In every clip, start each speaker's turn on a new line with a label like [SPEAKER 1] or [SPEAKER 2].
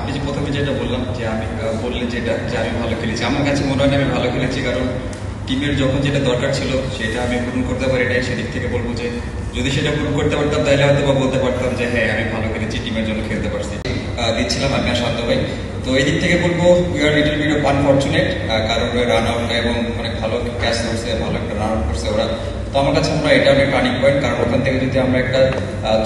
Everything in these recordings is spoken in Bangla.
[SPEAKER 1] আপনি যে প্রথমে যেটা বললাম যে আমি বললেন যেটা যে আমি ভালো খেলেছি, আমার কাছে মনে হয় আমি ভালো খেলেছি, কারণ টিমের যখন যেটা দরকার ছিল সেটা আমি পূরণ করতে পারি নাই। সেদিক থেকে বলবো যে যদি সেটা পূরণ করতে পারতাম তাহলে হয়তো বা বলতে পারতাম যে হ্যাঁ আমি ভালো খেলেছি, টিমের জন্য খেলতে পারছি। দিচ্ছিলাম আমি আর শান্ত ভাই। তো এই দিক থেকে বলবো we are little bit of unfortunate, কারণ রান আউট এবং অনেক ভালো ক্যাচ করছে, ভালো একটা রান আউট করছে ওরা। তো আমার কাছে আমরা এটা অনেক টার্নিং পয়েন্ট, কারণ ওখান থেকে যদি আমরা একটা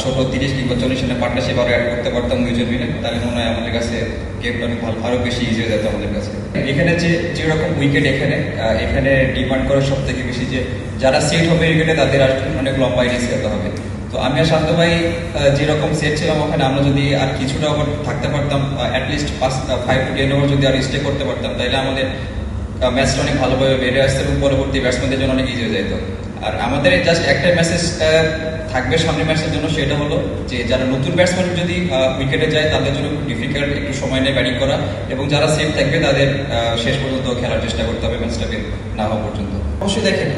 [SPEAKER 1] ছোট 30 কিংবা 40 রানের পার্টনারশিপ আরো অ্যাড করতে পারতাম দুইজন মিলে, তাহলে মনে হয় আমাদের কাছে গেমটা অনেক ভালো, আরো বেশি ইজি হয়ে যেত আমাদের কাছে। এখানে যেরকম উইকেট এখানে ডিমান্ড করে সব থেকে বেশি যে যারা সেট হবে উইকেটে তাদের আর অনেক লম্বা ইনিংস খেলতে হবে। তো আমি আর শান্ত ভাই যেরকম সেট ছিলাম ওখানে, আমরা যদি আর কিছুটা ওভার থাকতে পারতাম, অ্যাটলিস্ট 5 to 10 ওভার যদি আর স্টে করতে পারতাম, তাহলে আমাদের ম্যাচটা অনেক ভালোভাবে বেড়ে আসছে এবং পরবর্তী ব্যাটসম্যানদের জন্য অনেক ইজি হয়ে যেত। আর আমাদের জাস্ট একটা মেসেজ থাকবে সামনের ম্যাচের জন্য, সেটা হলো যে যারা নতুন ব্যাটসম্যান যদি উইকেটে যায় তাদের জন্য খুব ডিফিকাল্ট, একটু সময় নিয়ে ব্যাটিং করা, এবং যারা সেফ থাকবে তাদের শেষ পর্যন্ত খেলার চেষ্টা করতে হবে ম্যাচটাকে না হওয়া পর্যন্ত। অবশ্যই দেখেন,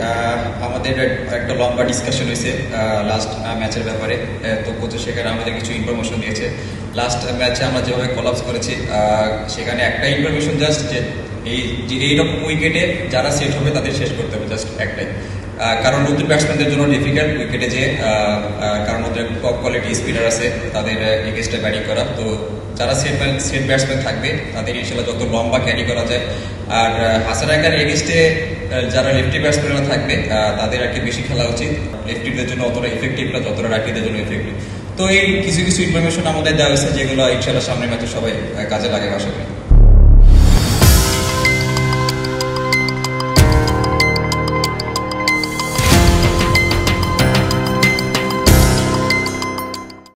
[SPEAKER 1] আমাদের একটা লম্বা ডিসকাশন হয়েছে লাস্ট ম্যাচের ব্যাপারে। তো কোচ সেখানে আমাদের কিছু ইনফরমেশন দিয়েছে। লাস্ট ম্যাচে আমরা যেভাবে কলাপস করেছি, সেখানে একটা ইনফরমেশন জাস্ট যে এইরকম উইকেটে যারা সেট হবে তাদের শেষ করতে হবে, জাস্ট একটাই। কারণ নতুন ব্যাটসম্যানদের জন্য ডিফিকাল্ট উইকেটে যে, কারণ ওদের টপ কোয়ালিটি স্পিনার আছে, তাদের এগেস্টে ব্যাটিং করা। তো যারা সেট ব্যাটসম্যান থাকবে তাদের ইনশাল্লাহ যত লম্বা ক্যারি করা যায়। আর হাসান আকার এগেস্টে যারা লেফটি ব্যাটসম্যানরা থাকবে তাদের আর কি বেশি খেলা উচিত। লেফটিদের জন্য অতটা ইফেক্টিভ না যতটা রাইটিদের জন্য ইফেক্টিভ। তো এই কিছু ইনফরমেশন আমাদের দেওয়া হয়েছে, যেগুলো ইনশাল্লাহ সামনের ম্যাচে সবাই কাজে লাগে আশা করি।